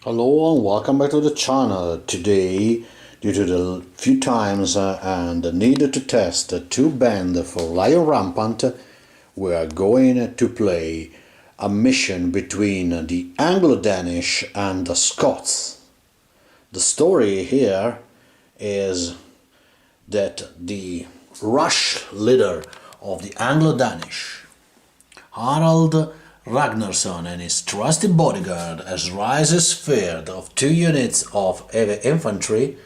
Hello and welcome back to the channel. Today, due to the few times and the need to test two bands for Lion Rampant, we are going to play a mission between the Anglo Danish and the Scots. The story here is that the Rush leader of the Anglo Danish, Harald Ragnarsson, and his trusty bodyguard as rises feared of 2 units of heavy infantry,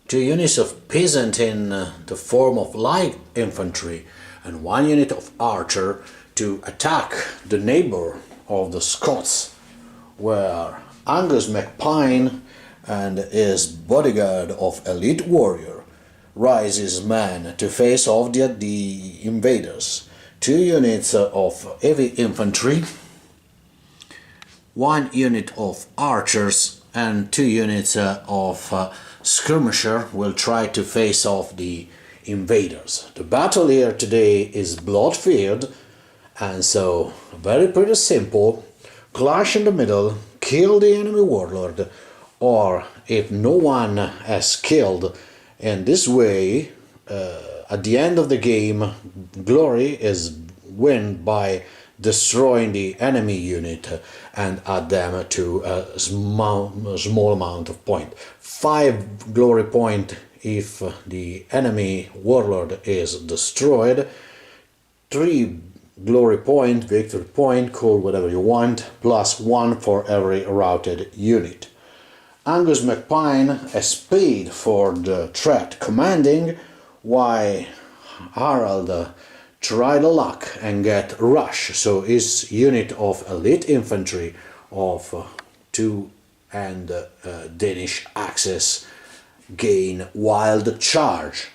2 units of peasant in the form of light infantry, and 1 unit of archer to attack the neighbor of the Scots, where Angus MacPine and his bodyguard of elite warrior rises man to face off the invaders. 2 units of heavy infantry, 1 unit of archers and 2 units of skirmisher will try to face off the invaders. The battle here today is blood-filled, and so very pretty simple. Clash in the middle, kill the enemy warlord, or if no one has killed in this way, at the end of the game, glory is won by destroying the enemy unit and add them to a small amount of point. 5 glory point if the enemy warlord is destroyed, 3 glory point, victory point, call whatever you want, plus 1 for every routed unit. Angus MacPine has paid for the threat commanding, while Harald try the luck and get rush, so his unit of elite infantry of 2 and Danish axis gain wild charge.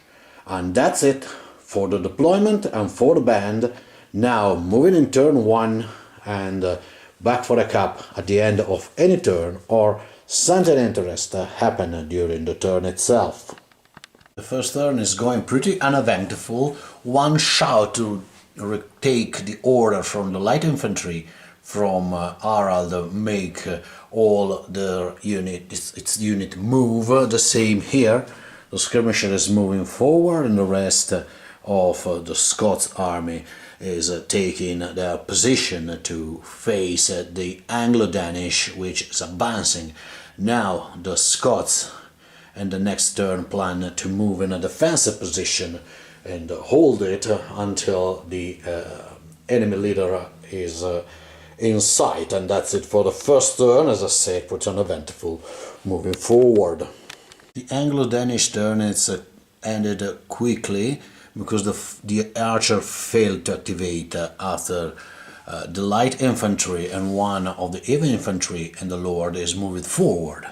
And that's it for the deployment and for the band. Now moving in turn 1 and back for the cap at the end of any turn, or something interesting happen during the turn itself. The first turn is going pretty uneventful. 1 shout to take the order from the light infantry from Harald, make all the its unit move. The same here. The skirmisher is moving forward and the rest of the Scots army is taking their position to face the Anglo Danish, which is advancing. Now the Scots and the next turn plan to move in a defensive position and hold it until the enemy leader is in sight. And that's it for the first turn, as I said, pretty uneventful moving forward. The Anglo-Danish turn is ended quickly because the archer failed to activate after the light infantry and 1 of the heavy infantry and the lord is moving forward.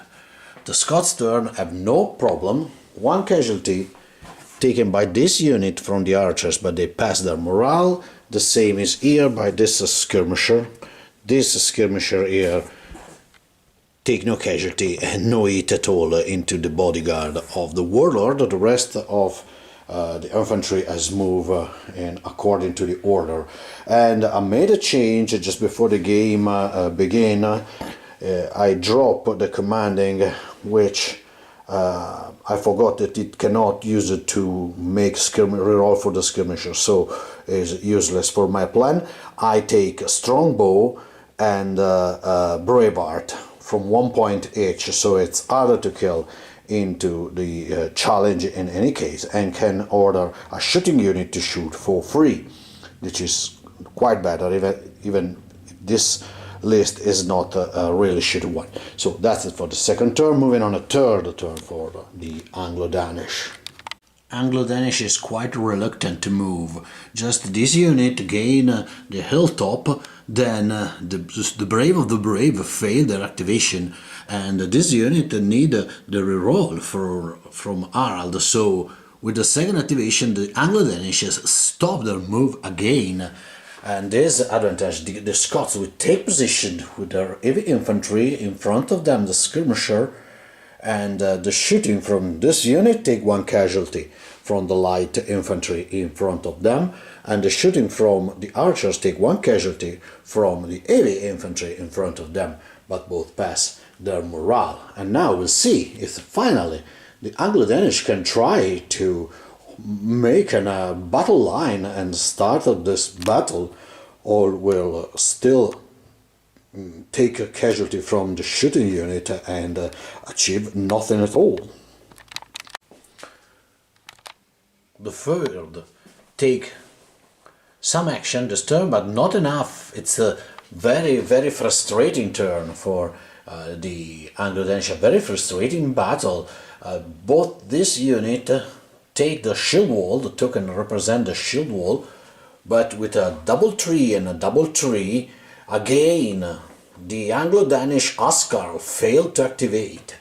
The Scots turn have no problem. 1 casualty taken by this unit from the archers, but they pass their morale. The same is here by this skirmisher. This skirmisher here take no casualty and no hit at all into the bodyguard of the warlord. The rest of the infantry has moved in according to the order. And I made a change just before the game began. I dropped the commanding, which I forgot that it cannot use it to make reroll for the skirmisher, so is useless for my plan. I take a strongbow and braveheart from 1 point each, so it's harder to kill into the challenge in any case, and can order a shooting unit to shoot for free, which is quite better, even this list is not a really shitty one. So that's it for the second turn. Moving on a third turn for the Anglo-Danish. Anglo-Danish is quite reluctant to move. Just this unit gain the hilltop, then the brave of the brave fail their activation, and this unit need the reroll from Harald. So with the second activation, the Anglo-Danish stop their move again. And this advantage, the Scots will take position with their heavy infantry in front of them, the skirmisher, and the shooting from this unit take 1 casualty from the light infantry in front of them, and the shooting from the archers take 1 casualty from the heavy infantry in front of them, but both pass their morale. And now we'll see if finally the Anglo Danish can try to make a battle line and start up this battle, or will still take a casualty from the shooting unit and achieve nothing at all. The Feud take some action this turn, but not enough. It's a very, very frustrating turn for the Anglo-Danish, a very frustrating battle. Both this unit take the shield wall, the token represent the shield wall, but with a double tree and a double tree, again the Anglo-Danish Oscar failed to activate.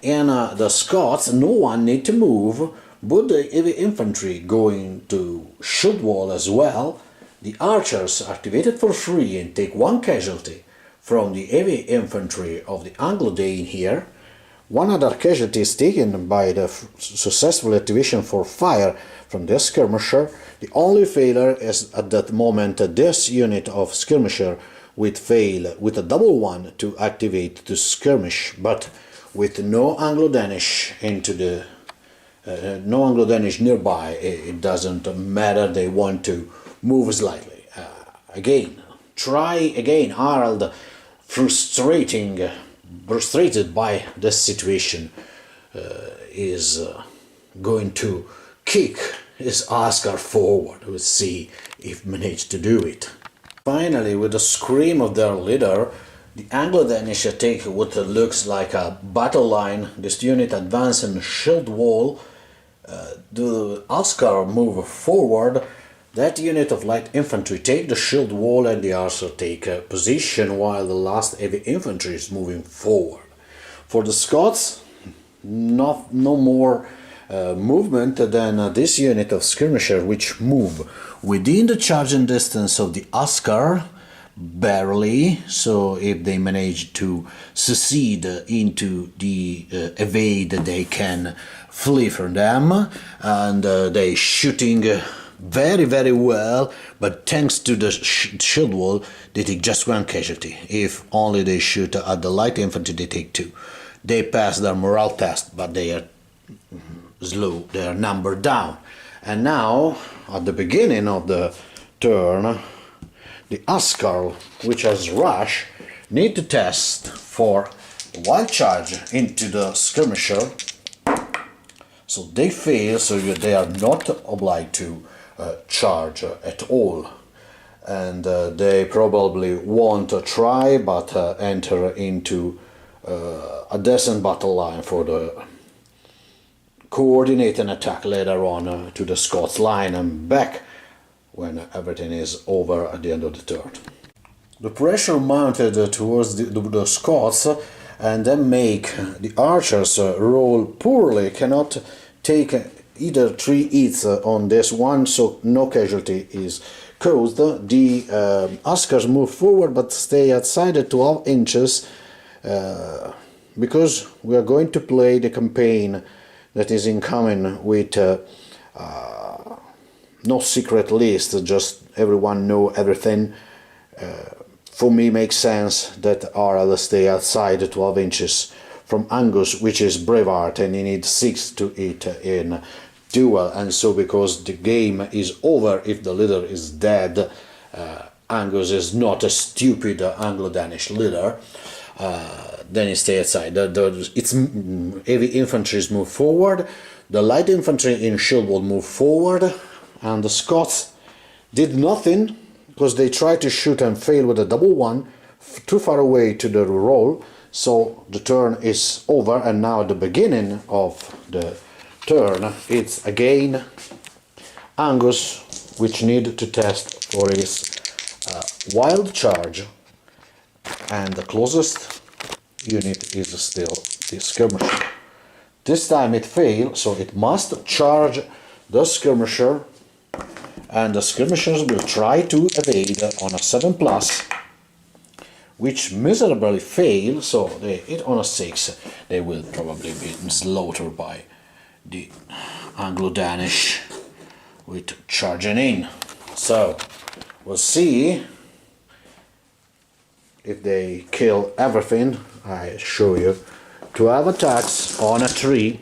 And the Scots, no one need to move, but the heavy infantry going to shield wall as well. The archers activated for free and take one casualty from the heavy infantry of the Anglo-Dane here. One other casualty is taken by the successful activation for fire from this skirmisher. The only failure is at that moment this unit of skirmisher with fail with a double one to activate to skirmish, but with no Anglo-Danish into the no Anglo-Danish nearby. It doesn't matter, they want to move slightly. Try again. Harald, frustrated by this situation, is going to kick his Oscar forward. We'll see if managed to do it. Finally, with the scream of their leader, the Anglo-Danish take what looks like a battle line. This unit advance in shield wall. The Oscar move forward. That unit of light infantry take the shield wall, and the archer take a position while the last heavy infantry is moving forward. For the Scots, no more movement than this unit of skirmisher, which move within the charging distance of the Oscar, barely. So if they manage to succeed into the evade, they can flee from them, and they shooting very, very well, but thanks to the shield wall, they take just one casualty. If only they shoot at the light infantry, they take two. They pass their morale test, but they are slow, they are numbered down. And now, at the beginning of the turn, the Oscar, which has rush, need to test for wild charge into the skirmisher. So they fail, so they are not obliged to charge at all, and they probably won't try, but enter into a decent battle line for the coordinated attack later on to the Scots line and back when everything is over at the end of the turn. The pressure mounted towards the Scots, and then make the archers roll poorly, cannot take either 3 hits on this one, so no casualty is caused. The Oscars move forward but stay outside the 12 inches because we are going to play the campaign that is incoming with no secret list, just everyone know everything. For me makes sense that Harald stay outside the 12 inches from Angus, which is Braveheart, and he needs 6 to hit in duel, and so because the game is over if the leader is dead, Angus is not a stupid Anglo-Danish leader, then he stays outside. It's heavy infantry move forward, the light infantry in shield will move forward, and the Scots did nothing because they tried to shoot and fail with a double one, too far away to the roll. So the turn is over, and now at the beginning of the turn it's again Angus, which need to test for his wild charge, and the closest unit is still the skirmisher. This time it failed, so it must charge the skirmisher, and the skirmishers will try to evade on a 7+, which miserably fail, so they hit on a 6. They will probably be slaughtered by the Anglo-Danish with charging in. So we'll see if they kill everything I show you. 12 attacks on a tree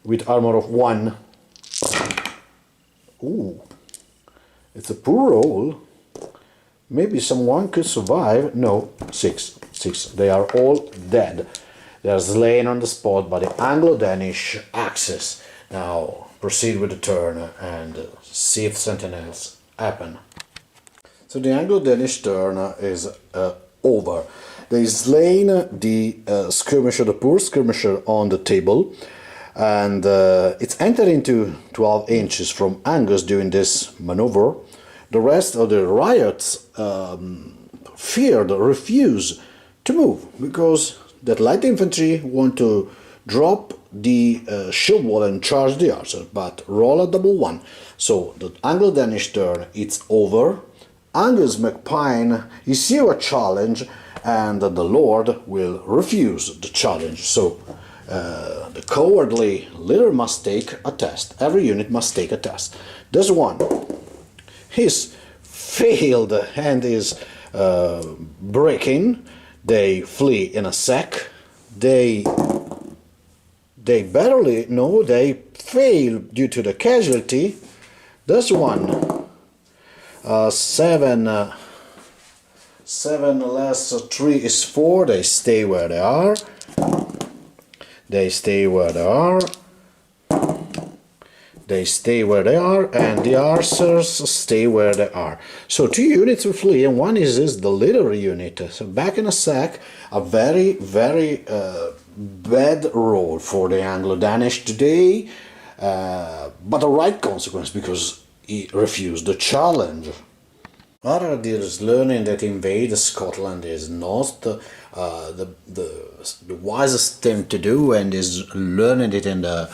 with armor of 1. Ooh, it's a poor roll. Maybe someone could survive. No, 6. They are all dead. They are slain on the spot by the Anglo Danish axes. Now proceed with the turn and see if sentinels happen. So the Anglo Danish turn is over. They slain the skirmisher, the poor skirmisher on the table, and it's entered into 12 inches from Angus during this maneuver. The rest of the riots refuse to move because that light infantry want to drop the shield wall and charge the archers, but roll a double 1. So the Anglo-Danish turn, it's over. Angus MacPine is here a challenge, and the Lord will refuse the challenge. So the cowardly leader must take a test. Every unit must take a test. This one is failed and is breaking. They flee in a sec. They barely, no, they fail due to the casualty. This one, 7 less 3 is 4. They stay where they are. They stay where they are. They stay where they are, and the archers stay where they are. So 2 units will flee, and one is the leader unit. So back in a sec, a very, very bad roll for the Anglo-Danish today, but a right consequence because he refused the challenge. Aradir is learning that invade Scotland is not the wisest thing to do, and is learning it in the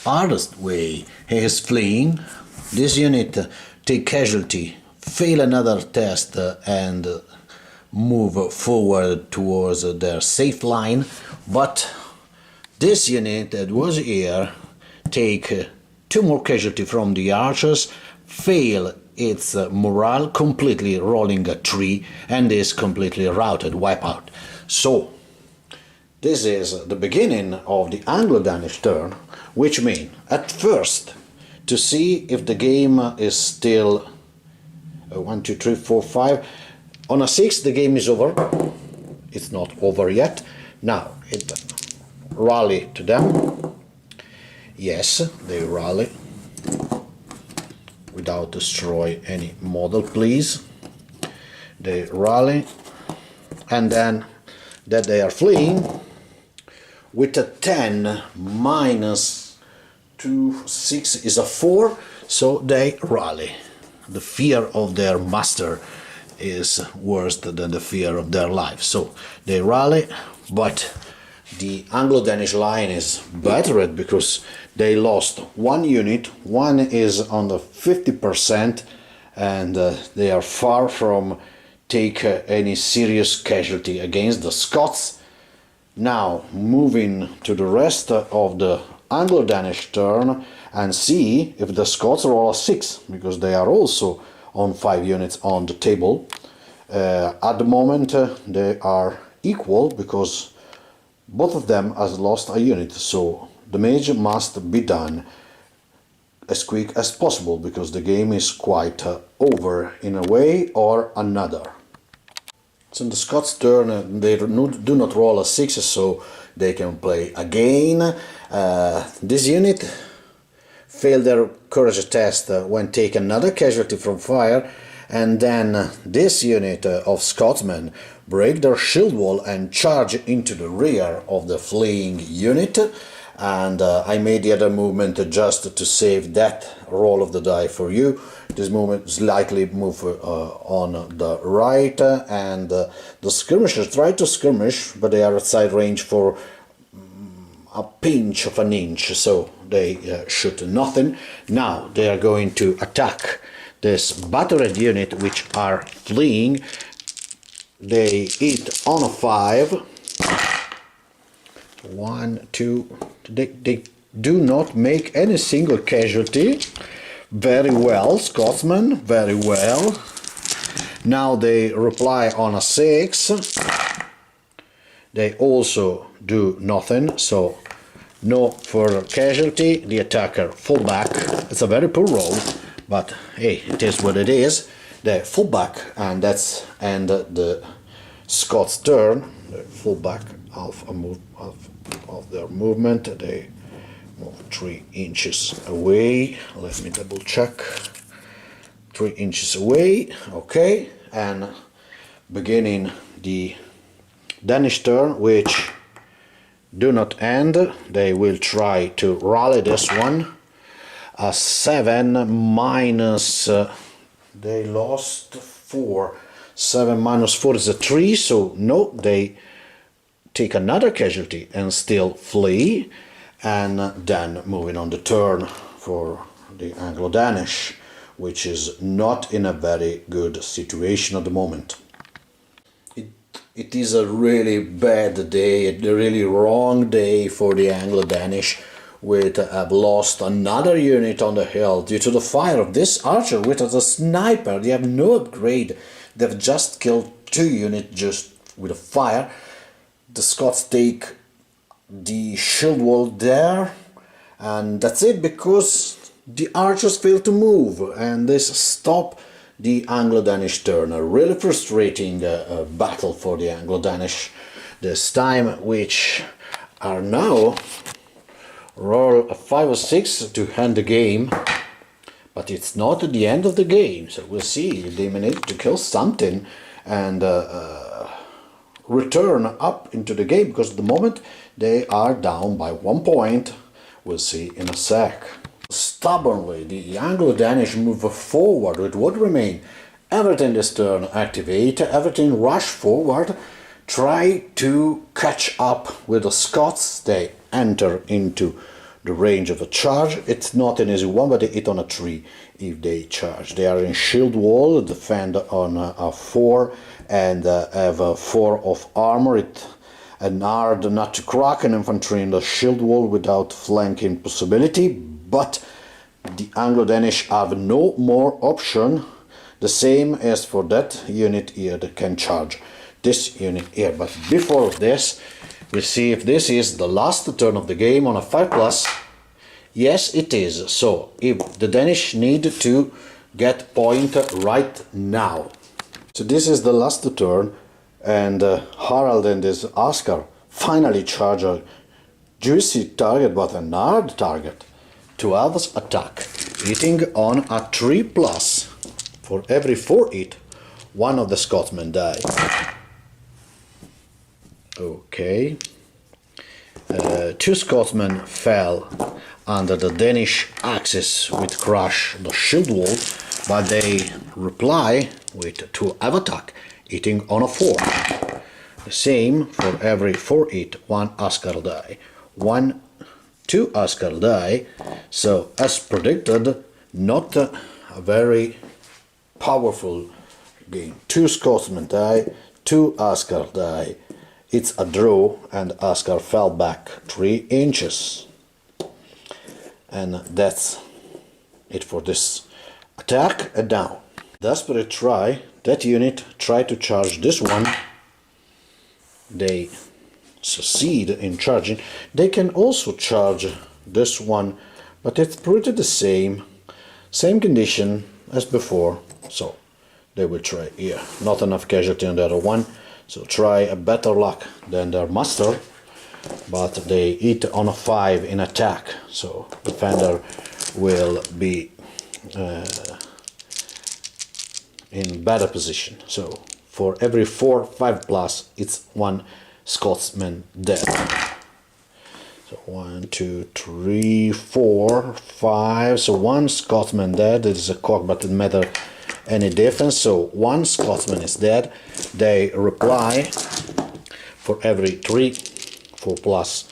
hardest way. He is fleeing. This unit take casualty, fail another test, and move forward towards their safe line. But this unit that was here take 2 more casualty from the archers, fail its morale, completely rolling a 3, and is completely routed, wipe out. So this is the beginning of the Anglo-Danish turn, which means at first to see if the game is still 1, 2, 3, 4, 5. On a 6 the game is over. It's not over yet. Now it rally to them. Yes, they rally without destroy any model, please. They rally, and then that they are fleeing with a 10 minus 2, 6 is a 4, so they rally. The fear of their master is worse than the fear of their life, so they rally. But the Anglo-Danish line is battered because they lost 1 unit. One is on the 50%, and they are far from take any serious casualty against the Scots. Now moving to the rest of the Anglo-Danish turn and see if the Scots roll a 6, because they are also on 5 units on the table. At the moment they are equal because both of them has lost a unit, so the damage must be done as quick as possible because the game is quite over in a way or another. So in the Scots turn they do not roll a 6, so they can play again. This unit failed their courage test when take another casualty from fire, and then this unit of Scotsmen break their shield wall and charge into the rear of the fleeing unit. And I made the other movement just to save that roll of the die for you. This movement slightly move on the right, and the skirmishers try to skirmish, but they are outside range for a pinch of an inch, so they shoot nothing. Now they are going to attack this battered unit which are fleeing. They hit on a 5. 1, 2. They do not make any single casualty. Very well, Scotsman, very well. Now they reply on a 6. they also do nothing, so no further casualty. The attacker fall back. It's a very poor roll, but hey, it is what it is. They fall back, and that's end the Scots turn. They fall back of their movement. They move 3 inches away. Let me double check. 3 inches away, okay, and beginning the Danish turn, which do not end. They will try to rally this one. A 7 minus, they lost 4. 7 minus 4 is a 3, so no, they take another casualty and still flee. And then moving on the turn for the Anglo Danish, which is not in a very good situation at the moment. It is a really bad day, a really wrong day for the Anglo Danish, with have lost another unit on the hill due to the fire of this archer, which is a sniper. They have no upgrade. They've just killed 2 units just with a fire. The Scots take the shield wall there, and that's it, because the archers fail to move, and this stop the Anglo-Danish turn. A really frustrating battle for the Anglo-Danish this time, which are now roll a 5 or 6 to end the game, but it's not at the end of the game, so we'll see. They managed to kill something and return up into the game, because at the moment they are down by 1 point. We'll see in a sec. Stubbornly, the Anglo-Danish move forward with what remain. Everything this turn activate, everything rush forward, try to catch up with the Scots. They enter into the range of a charge. It's not an easy one, but they hit on a 3 if they charge. They are in shield wall, defend on a 4, and have a 4 of armor. It and hard not to crack an infantry in the shield wall without flanking possibility, but the Anglo-Danish have no more option, the same as for that unit here that can charge this unit here. But before this, we'll see if this is the last turn of the game on a 5+. Yes, it is. So if the Danish need to get point right now. So this is the last turn, and Harald and his Oscar finally charge a juicy target, but a hard target. 12's attack, hitting on a 3+. For every 4 hit, one of the Scotsmen die. Okay. 2 Scotsmen fell under the Danish axis with crush the shield wall, but they reply with 2 attack, hitting on a 4. The same for every 4 hit, 1 Oscar die. 2 Oscar die, so as predicted, not a very powerful game. 2 Scotsmen die, 2 Oscar die. It's a draw, and Oscar fell back 3 inches. And that's it for this attack. And down. Desperate try, that unit tried to charge this one. They succeed in charging. They can also charge this one, but it's pretty the same condition as before, so they will try here. Not enough casualty on the other one, so try a better luck than their master, but they hit on a 5 in attack, so defender will be in better position. So for every 4 5+, it's 1 Scotsman dead. So 1, 2, 3, 4, 5. So 1 Scotsman dead. It is a cock, but it doesn't matter any difference. So 1 Scotsman is dead. They reply for every 3 4+.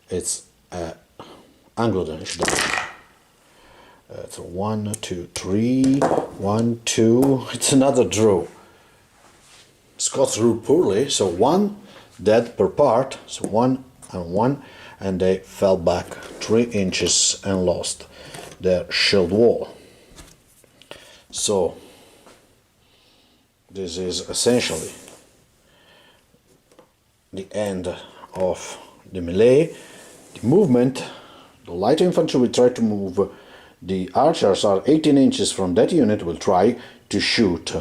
It's Anglo Danish dead. So 1, 2, 3, 1, 2. It's another draw. Scots drew poorly, so 1 dead per part, so 1 and 1, and they fell back 3 inches and lost their shield wall. So this is essentially the end of the melee. The movement, the light infantry will try to move, the archers are 18 inches from that unit, will try to shoot.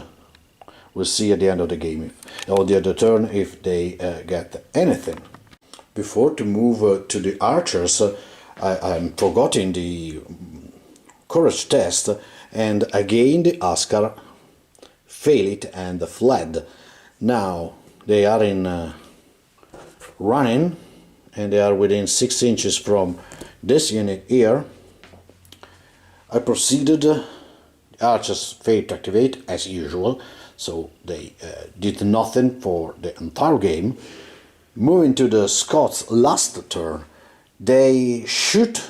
We'll see at the end of the game, or the other turn, if they get anything. Before to move to the archers, I'm forgetting the courage test, and again the Askar failed it and fled. Now they are in running, and they are within 6 inches from this unit here. I proceeded, the archers failed to activate as usual, so they did nothing for the entire game. Moving to the Scots last turn, they shoot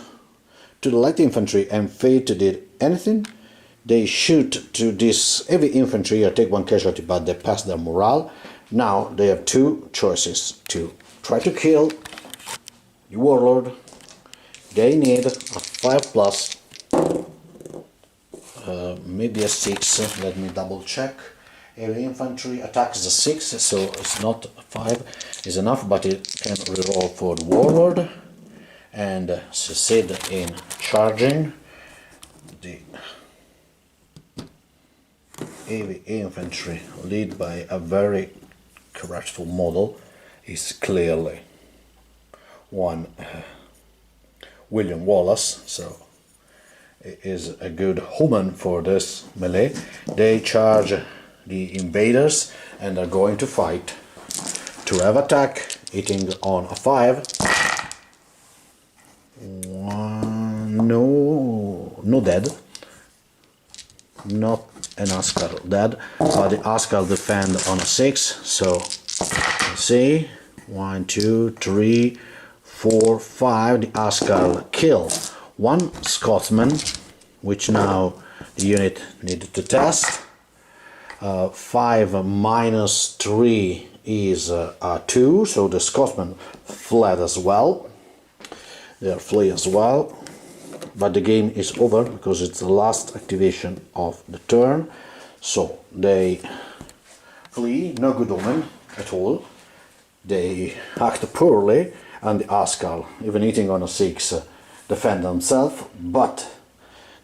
to the light infantry and fail to do anything. They shoot to this heavy infantry or take 1 casualty, but they pass their morale. Now they have 2 choices: to try to kill the warlord. They need a 5+, maybe a 6, let me double check. Heavy infantry attack is a 6, so it's not 5 is enough, but it can reroll for the warlord and succeed in charging. The heavy infantry, led by a very correctful model, is clearly one William Wallace, so it is a good human for this melee. They charge the invaders and are going to fight. To have attack, hitting on a 5. No dead. Not an Askar dead, but the Askar defend on a 6. So see, 1, 2, 3, 4, 5. The Askar kill 1 Scotsman, which now the unit needed to test. 5 minus 3 is 2, so the Scotsman fled as well. They flee as well, but the game is over because it's the last activation of the turn. So they flee, no good omen at all. They act poorly, and the Askar, even hitting on a 6, defend themselves. But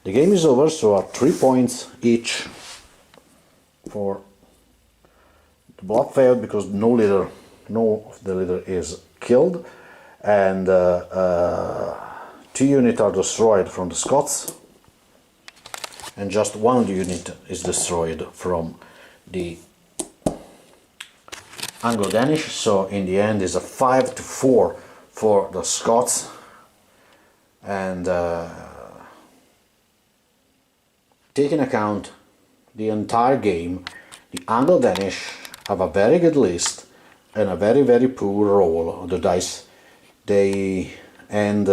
the game is over, so are 3 points each for the block failed because no of the leader is killed, and 2 units are destroyed from the Scots, and just 1 unit is destroyed from the Anglo Danish. So in the end is a 5-4 for the Scots, and taking account the entire game, the Anglo Danish have a very good list and a very poor roll of the dice. They end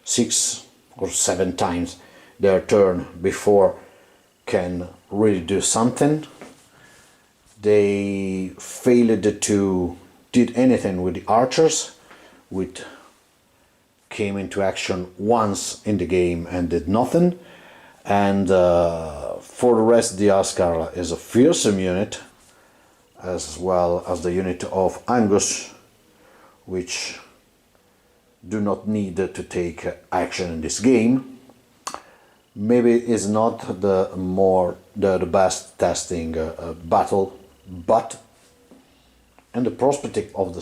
6 or 7 times their turn before can really do something. They failed to did anything with the archers, which came into action once in the game and did nothing. And for the rest, the Askar is a fearsome unit, as well as the unit of Angus, which do not need to take action in this game. Maybe is not the best testing battle, but in the perspective of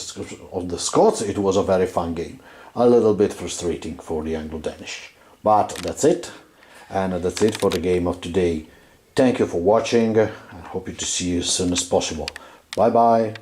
the Scots, it was a very fun game. A little bit frustrating for the Anglo Danish, but that's it. And that's it for the game of today. Thank you for watching. I hope to see you as soon as possible. Bye bye.